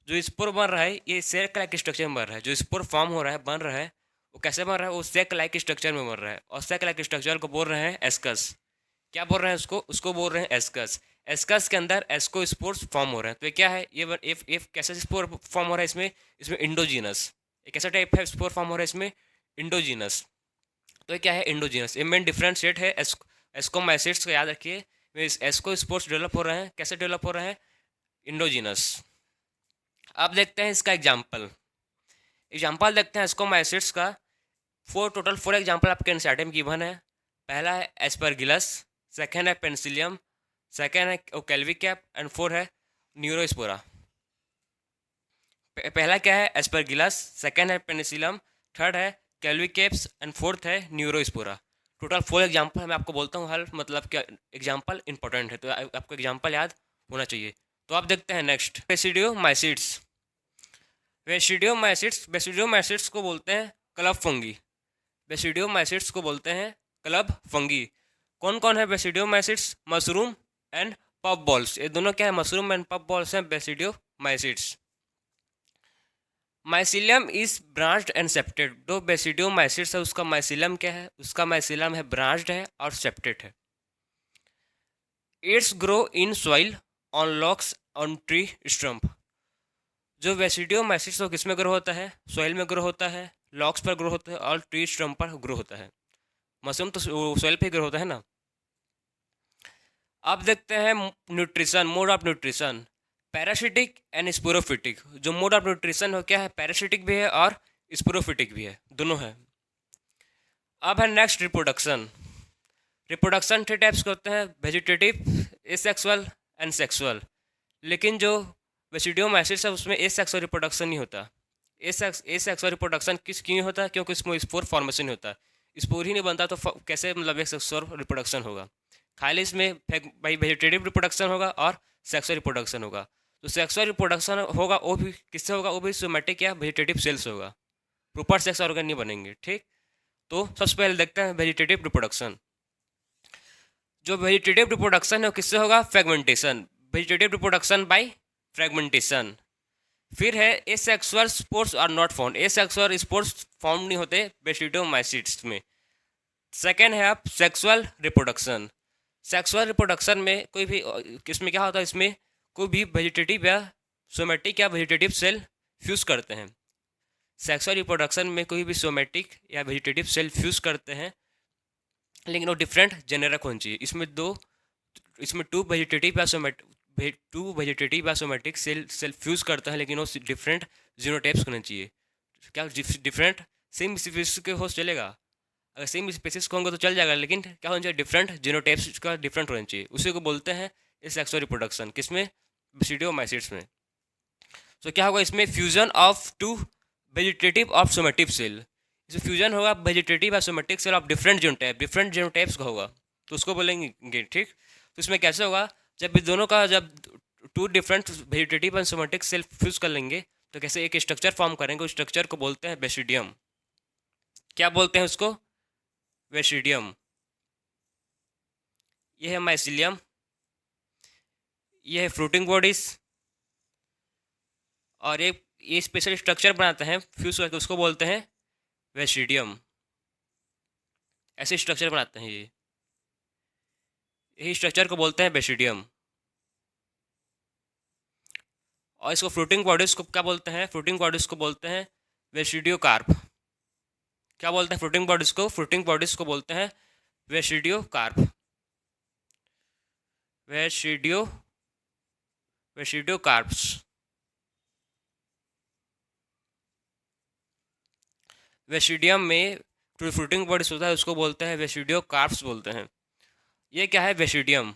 जो स्पोर बन रहा है ये सेक लाइक स्ट्रक्चर में बन रहा है। जो स्पोर फॉर्म हो रहा है, बन रहा है, वो कैसे बन रहा है? वो सेक लाइक स्ट्रक्चर में बन रहा है। और सेक लाइक स्ट्रक्चर को बोल रहे हैं एस्कस। क्या बोल रहे हैं उसको बोल रहे हैं एस्कस। एस्कस के अंदर एस्को स्पोर्स फॉर्म हो रहे हैं। तो ये क्या है? ये कैसे स्पोर फॉर्म हो रहा है इसमें? इसमें इंडोजीनस। ये कैसा टाइप है स्पोर फॉर्म हो रहा है इसमें? इंडोजीनस। तो ये क्या है? इंडोजीनस। ये मेन डिफरेंशिएट है एस्कोमाइसिट्स को, याद रखिए। एस्को स्पोर्स डेवलप हो रहे हैं, कैसे डेवलप हो रहे हैं? इंडोजीनस। अब देखते हैं इसका एग्जाम्पल देखते हैं एस्कोमाइसिट्स का। फोर एग्जाम्पल आपके एनसीईआरटी में गिवन है। पहला है एस्परगिलस, सेकेंड है पेनिसिलियम, सेकेंड है ओकेल्विकैप एंड 4 है न्यूरोस्पोरा। पहला क्या है? एस्परगिलस, सेकेंड है पेनिसिलियम, थर्ड है कैल्विकेप्स एंड फोर्थ है न्यूरोस्पोरा। टोटल 4 एग्जाम्पल है। मैं आपको बोलता हूँ हल, मतलब क्या एग्जाम्पल इंपॉर्टेंट है, तो आपको एग्जाम्पल याद होना चाहिए। तो आप देखते हैं नेक्स्ट बेसिडियोमाइसिट्स। बेसिडियोमाइसिट्स को बोलते हैं क्लब फंगी। बेसिडियोमाइसिट्स को बोलते हैं क्लब फंगी। कौन कौन है basidiomycetes? Mushroom and puff balls, ये दोनों क्या है? मशरूम एंड पफ बॉल्स हैं basidiomycetes. Mycelium is branched and septate. जो बेसिडियोमाइसिट्स है उसका माइसिलियम क्या है? उसका माइसिलियम है ब्रांच्ड है और सेप्टेड है। It's grow in soil, on locks, on tree stump. जो बेसिडियोमाइसिट्स वो किस में ग्रो होता है? सॉइल में ग्रो होता है, लॉक्स पर ग्रो होता है और ट्री स्टम्प पर ग्रो होता है। मशरूम तो सॉइल पे ग्रो होता है ना। अब देखते हैं nutrition, mode of nutrition, parasitic and sporophytic. जो मोड ऑफ न्यूट्रिशन हो क्या है? पैरासिटिक भी है और स्पोरोफिटिक भी है, दोनों है। अब है नेक्स्ट रिप्रोडक्शन। रिप्रोडक्शन 3 टाइप्स के होते हैं, वेजिटेटिव, एसेक्सुअल एंड सेक्सुअल। लेकिन जो बेसिडियोमाइसिट्स है उसमें एसेक्सुअल रिप्रोडक्शन नहीं होता। एसेक्सुअल रिप्रोडक्शन किस क्यों होता है? क्योंकि इसमें स्पोर फॉर्मेशन होता है। स्पोर ही नहीं बनता तो कैसे मतलब एक सेक्सुअल रिप्रोडक्शन होगा? खाली इसमें भाई वेजिटेटिव रिप्रोडक्शन होगा और सेक्सुअल रिप्रोडक्शन होगा। तो सेक्सुअल रिप्रोडक्शन होगा वो भी किससे होगा? वो भी सोमेटिक या वेजिटेटिव सेल्स होगा, प्रॉपर सेक्स ऑर्गन नहीं बनेंगे। ठीक, तो सबसे पहले देखते हैं वेजिटेटिव रिप्रोडक्शन। जो वेजिटेटिव रिप्रोडक्शन है वो किससे होगा? Fragmentation, vegetative reproduction by fragmentation. फिर है asexual spores are not found, asexual spores found नहीं होते बेसिडियोमाइसिट्स में। सेकेंड है आप सेक्सुअल रिप्रोडक्शन। सेक्सुअल रिप्रोडक्शन में कोई भी किसमें क्या होता है? इसमें कोई भी वेजिटेटिव या सोमेटिक या वेजिटेटिव सेल फ्यूज करते हैं। सेक्सुअल रिप्रोडक्शन में कोई भी सोमेटिक या वेजिटेटिव सेल फ्यूज करते हैं, लेकिन वो डिफरेंट जेनेरिक होनी चाहिए। इसमें टू वेजिटेटिव या सोमेटिक सेल फ्यूज करता है, लेकिन वो डिफरेंट जीनोटाइप्स होने चाहिए। क्या डिफरेंट सेम स्पीसीज के हो चलेगा? अगर सेम स्पीसीज होंगे तो चल जाएगा, लेकिन क्या होना चाहिए? डिफरेंट जीनोटाइप्स का डिफरेंट होना चाहिए। उसी को बोलते हैं सेक्सुअल रिप्रोडक्शन। किसमें? बेसिडियोमाइसिट्स में। तो क्या होगा इसमें? Fusion of two vegetative of somatic cell. इसमें फ्यूजन होगा वेजिटेटिव या somatic cell of different genotypes का होगा, तो उसको बोलेंगे। ठीक, तो इसमें कैसे होगा? जब दोनों का जब two different vegetative and somatic cell fuse कर लेंगे तो कैसे एक स्ट्रक्चर फॉर्म करेंगे। उस स्ट्रक्चर को बोलते हैं बेसिडियम। क्या बोलते हैं उसको? बेसिडियम। ये है माइसिलियम, ये है फ्रूटिंग बॉडीज, और ये स्पेशल स्ट्रक्चर बनाते हैं फ्यूज करके, उसको बोलते हैं बेसिडियम। ऐसे स्ट्रक्चर बनाते हैं ये, यही स्ट्रक्चर को बोलते हैं बेसिडियम। और इसको फ्रूटिंग बॉडीज को क्या बोलते हैं? फ्रूटिंग बॉडीज को बोलते हैं बेसिडियोकार्प। क्या बोलते हैं फ्रूटिंग बॉडीज को? फ्रूटिंग बॉडीज को बोलते हैं बेसिडियोकार्प। बेसिडियोकार्प्स। बेसिडियम में जो फ्रूटिंग बॉडीज होता है उसको बोलते हैं बेसिडियोकार्प्स बोलते हैं। ये क्या है? बेसिडियम।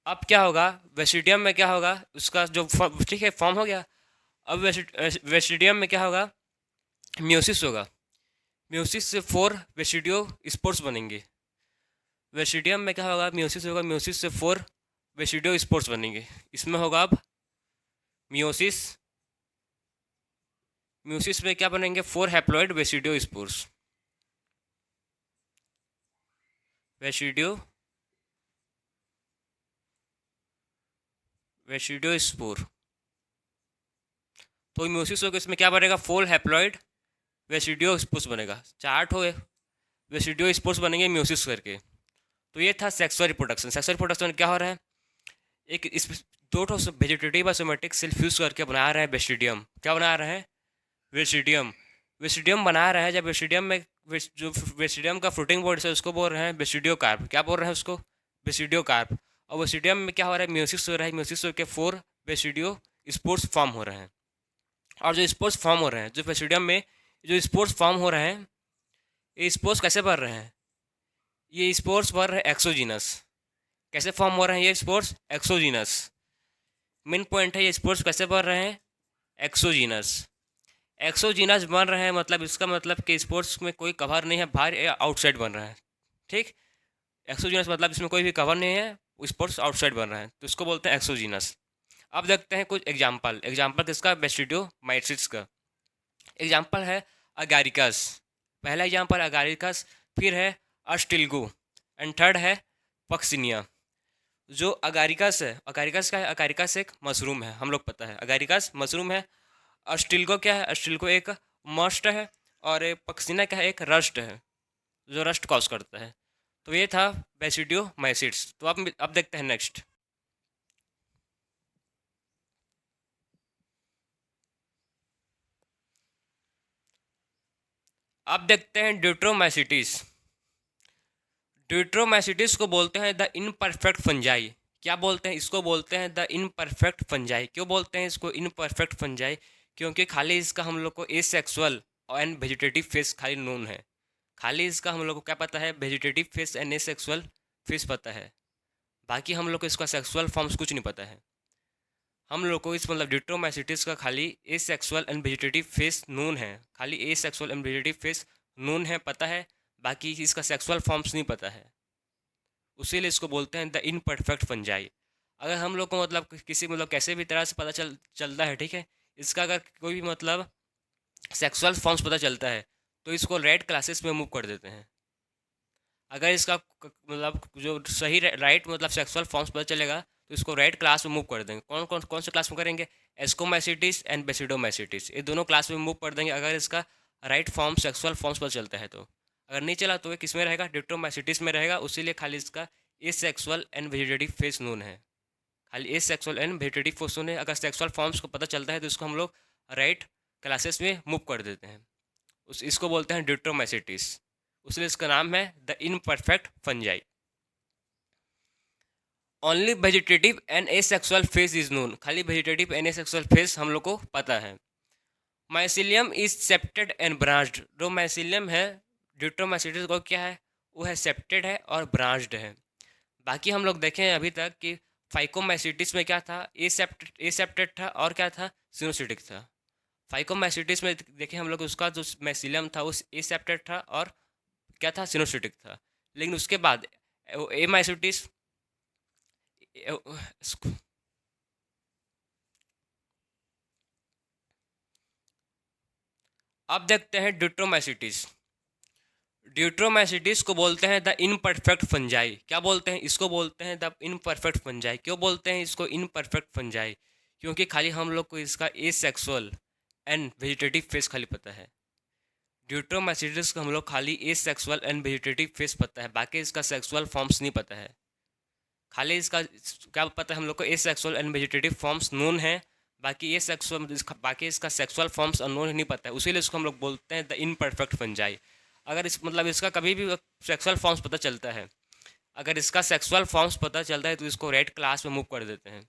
अब क्या होगा? बेसिडियम में क्या होगा? उसका जो ठीक है फॉर्म हो गया। अब बेसिडियम में क्या होगा? म्योसिस होगा। म्योसिस से 4 बेसिडियो स्पोर्स बनेंगे। बेसिडियम में क्या होगा? म्योसिस होगा, म्योसिस से 4 बेसिडियो स्पोर्स बनेंगे। इसमें होगा अब म्योसिस में क्या बनेंगे? 4 haploid basidio spores. Basidio spore. तो म्योसिस होगा, इसमें क्या बनेगा? 4 हैप्लॉइड बेसिडियो स्पोर्स बनेगा। 4 हो बेसिडियो स्पोर्स बनेंगे म्योसिस करके। तो ये था सेक्सुअल रिप्रोडक्शन। सेक्सुअल रिप्रोडक्शन क्या हो रहा है? एक इस दो वेजिटेटिव या सोमेटिक सेल फ्यूज करके बना रहे हैं बेसिडियम। क्या बना रहे हैं? बेसिडियम बना रहे हैं। जब बेसिडियम में जो बेसिडियम का फ्रूटिंग बॉडी है उसको बोल रहे हैं बेसिडियोकार्प। क्या बोल रहे हैं उसको? बेसिडियोकार्प। और बेसिडियम में क्या हो रहा है? म्योसिस हो रहा है। म्योसिस होकर 4 बेसिडियो स्पोर्स फॉर्म हो रहे हैं। और जो स्पोर्स फॉर्म हो रहे हैं, जो बेसिडियम में जो स्पोर्स फॉर्म हो रहे हैं, ये स्पोर्स कैसे बढ़ रहे हैं? ये स्पोर्स बढ़ रहे हैं एक्सोजीनस। कैसे फॉर्म हो रहे हैं ये स्पोर्स? एक्सोजीनस। मेन पॉइंट है ये स्पोर्स कैसे बढ़ रहे हैं? एक्सोजीनस। एक्सोजीनस बन रहे हैं मतलब इसका मतलब कि स्पोर्ट्स में कोई कवर नहीं है, बाहर या आउटसाइड बन रहा है। ठीक, एक्सोजीनस मतलब इसमें कोई भी कवर नहीं है, स्पोर्ट्स आउटसाइड बन रहा है, तो इसको बोलते हैं एक्सोजीनस। अब देखते हैं कुछ एग्जांपल किसका? बेसिडियोमाइसिट्स का। एग्जाम्पल है अगारिकस, पहला एग्जाम्पल अगारिकस, फिर है अस्टिल्गो एंड थर्ड है पक्सिनिया। जो अगारिकस है, अगारिकस का है, अगारिकस एक मशरूम है, हम लोग पता है अगारिकस मशरूम है। अस्टिल्गो क्या है, अस्टिल्गो एक मस्ट है, और पक्सिना क्या है, एक रस्ट है जो रस्ट कॉज करता है। तो ये था बेसिडियोमाइसिट्स। तो अब देखते हैं नेक्स्ट। अब देखते हैं ड्यूट्रोमाइसिटिस। ड्यूट्रोमाइसिटिस को बोलते हैं द इनपरफेक्ट फंजाई। क्या बोलते हैं इसको, बोलते हैं द इनपरफेक्ट फंजाई। क्यों बोलते हैं इसको इनपरफेक्ट फंजाई? क्योंकि खाली इसका हम लोग को एसेक्सुअल एंड वेजिटेटिव फेस खाली नोन है। खाली इसका हम लोग को क्या पता है, vegetative face and asexual face पता है, बाकी हम लोग को इसका सेक्सुअल फॉर्म्स कुछ नहीं पता है। हम लोग को इस मतलब ड्यूट्रोमाइसिटिस का खाली asexual and vegetative face known है, खाली asexual and vegetative face known है, पता है, बाकी इसका सेक्सुअल फॉर्म्स नहीं पता है। उसीलिए इसको बोलते हैं द इनपरफेक्ट फंजाई। अगर हम लोग को मतलब किसी मतलब कैसे भी तरह से पता चलता है, ठीक है, इसका अगर कोई भी मतलब सेक्सुअल फॉर्म्स पता चलता है तो इसको रेड क्लासेस में मूव कर देते हैं। अगर इसका मतलब जो सही राइट मतलब सेक्सुअल फॉर्म्स पता चलेगा तो इसको रेड क्लास में मूव कर देंगे। कौन कौन कौन से क्लास में करेंगे? एस्कोमाइसिटिस एंड बेसिडोमाइसिटिस, ये दोनों क्लास में मूव कर देंगे अगर इसका राइट फॉर्म सेक्सुअल फॉर्म्स पता चलता है तो। अगर नहीं चला तो ये किस में रहेगा? ड्यूट्रोमाइसिटिस में रहेगा। उसीलिए खाली इसका asexual and vegetative face known है, खाली asexual and vegetative face known है। अगर सेक्सुअल फॉर्म्स को पता चलता है तो इसको हम लोग राइट क्लासेस में मूव कर देते हैं। इसको बोलते हैं ड्यूट्रोमाइसिटिस, इसलिए इसका नाम है the imperfect fungi. Only vegetative and asexual face is known, खाली वेजिटेटिव एंड एसेक्सुअल फेस हम लोग को पता है। Mycelium is septate and branched, जो माइसिलियम है ड्यूट्रोमाइसिटिस को क्या है, वो है सेप्टेड है और ब्रांच्ड है। बाकी हम लोग देखें अभी तक कि फाइकोमाइसिटिस में क्या था, एसेप्टेड था और क्या था, सिनोसिटिक था। फाइकोमाइसिटिस में देखें हम लोग उसका जो माइसिलियम था उस एसेप्टेड था और क्या था, सिनोसिटिक था। लेकिन उसके बाद एमाइसिटिस, अब देखते हैं ड्यूट्रोमाइसिटिस। ड्यूट्रोमाइसिटिस को बोलते हैं द इनपरफेक्ट फंजाई। क्या बोलते हैं इसको? बोलते हैं द इनपरफेक्ट फंजाई। क्यों बोलते हैं इसको इनपरफेक्ट फंजाई? क्योंकि खाली हम लोग को इसका एसेक्सुअल एंड वेजिटेटिव फेस खाली पता है। ड्यूट्रोमाइसिटिस को हम लोग खाली एसेक्सुअल एंड वेजिटेटिव फेस पता है, बाकी इसका सेक्सुअल फॉर्म्स नहीं पता है। खाली इसका क्या पता है हम लोग को, asexual and vegetative forms known है, बाकी बाकी इसका सेक्सुअल फॉर्म्स अननोन नहीं पता है। उसीलिए इसको हम लोग बोलते हैं द इनपरफेक्ट फंजाई। अगर इस मतलब इसका कभी भी सेक्सुअल फॉर्म्स पता चलता है, अगर इसका सेक्सुअल फॉर्म्स पता चलता है तो इसको रेड क्लास में मूव कर देते हैं।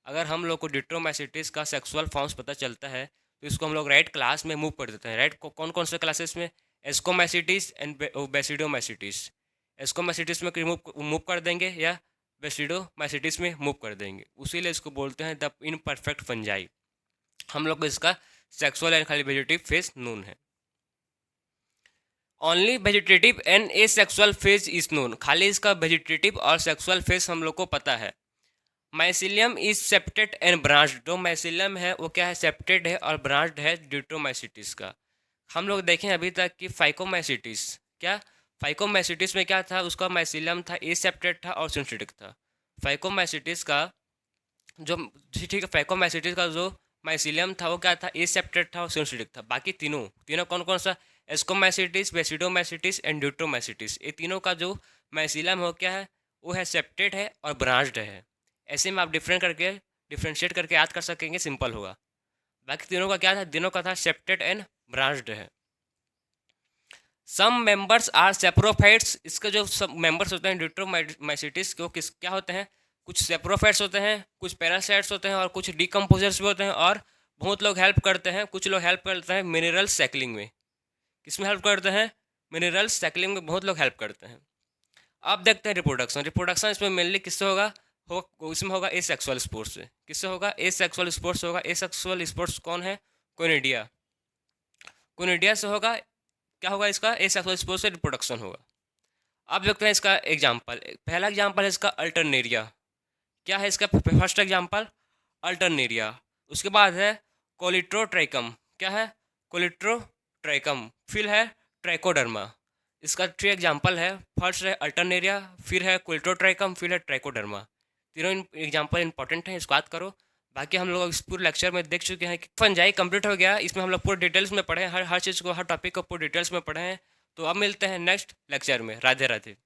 अगर हम लोग को ड्यूट्रोमाइसिटिस का सेक्सुअल फॉर्म्स पता चलता है तो इसको हम लोग रेड क्लास में मूव कर देते हैं। रेड कौन कौन से क्लासेस में? Ascomycetes and basidiomycetes. एस्कोमाइसिटिस में मूव कर देंगे या बेसिडोमाइसिटिस में मूव कर देंगे। उसीलिए इसको बोलते हैं द इनपरफेक्ट फंजाई। हम लोग को इसका सेक्सुअल एंड खाली वेजिटेटिव फेस नोन है। Only vegetative and asexual phase is known, खाली इसका वेजिटेटिव और सेक्सुअल फेज हम लोग को पता है। Mycelium is septate and branched, जो माइसिलियम है वो क्या है, सेप्टेड है और ब्रांच्ड है ड्यूट्रोमाइसिटिस का। हम लोग देखें अभी तक कि फाइकोमाइसिटिस, क्या फाइकोमाइसिटिस में क्या था, उसका माइसिलियम था, एसेप्टेड था और सिंथेटिक था। फाइकोमाइसिटिस का जो, ठीक है, फाइकोमाइसिटिस का जो माइसिलियम था वो क्या था, एसेप्टेड था और सिंथेटिक था। बाकी तीनों तीनों कौन कौन सा, एस्कोमाइसिटिस, बेसिडोमाइसिटिस एंड ड्यूट्रोमाइसिटिस, ये तीनों का जो माइसिलियम हो क्या है, वो है सेप्टेड है और ब्रांच्ड है। ऐसे में आप डिफ्रेंशिएट करके याद कर सकेंगे, सिंपल होगा। बाकी तीनों का क्या था, तीनों का था सेप्टेड एंड ब्रांच्ड है। सम मेंबर्स आर सेप्रोफाइट्स, इसके जो सब मेंबर्स होते हैं ड्यूट्रोमाइसिटिस के, वो क्या होते हैं, कुछ सेप्रोफाइट्स होते हैं, कुछ पैरासाइट्स होते हैं और कुछ डिकम्पोजर्स भी होते हैं। और बहुत लोग हेल्प करते हैं, कुछ लोग हेल्प करते हैं मिनरल साइक्लिंग में। किसमें हेल्प करते हैं? मिनरल साइक्लिंग में बहुत लोग हेल्प करते हैं। अब देखते हैं रिप्रोडक्शन। रिप्रोडक्शन इसमें मेनली किससे होगा, इसमें होगा एसेक्सुअल स्पोर्ट्स से। किससे होगा? एसेक्सुअल स्पोर्ट्स होगा। एसेक्सुअल स्पोर्ट्स कौन है? कोनिडिया। कोनिडिया से होगा। क्या होगा इसका? एसेक्सुअल स्पोर्ट्स से रिप्रोडक्शन होगा। अब देखते हैं इसका एग्जाम्पल। पहला एग्जाम्पल है इसका अल्टरनेरिया। क्या है इसका फर्स्ट एग्जाम्पल? अल्टरनेरिया। उसके बाद है कोलिट्रोट्राइकम। क्या है? कोलेट्रोट्राइकम, फिर है ट्राइकोडर्मा। इसका 3 एग्जाम्पल है, फर्स्ट है अल्टरनेरिया, फिर है कोलेट्रोट्राइकम, फिर है ट्राइकोडर्मा। तीनों एग्जाम्पल इंपॉर्टेंट हैं, इसको याद करो। बाकी हम लोग इस पूरे लेक्चर में देख चुके हैं कि फंजाई कंप्लीट हो गया। इसमें हम लोग पूरे डिटेल्स में पढ़े हैं, हर चीज़ को, हर टॉपिक को पूरे डिटेल्स में पढ़े हैं। तो अब मिलते हैं नेक्स्ट लेक्चर में। राधे राधे।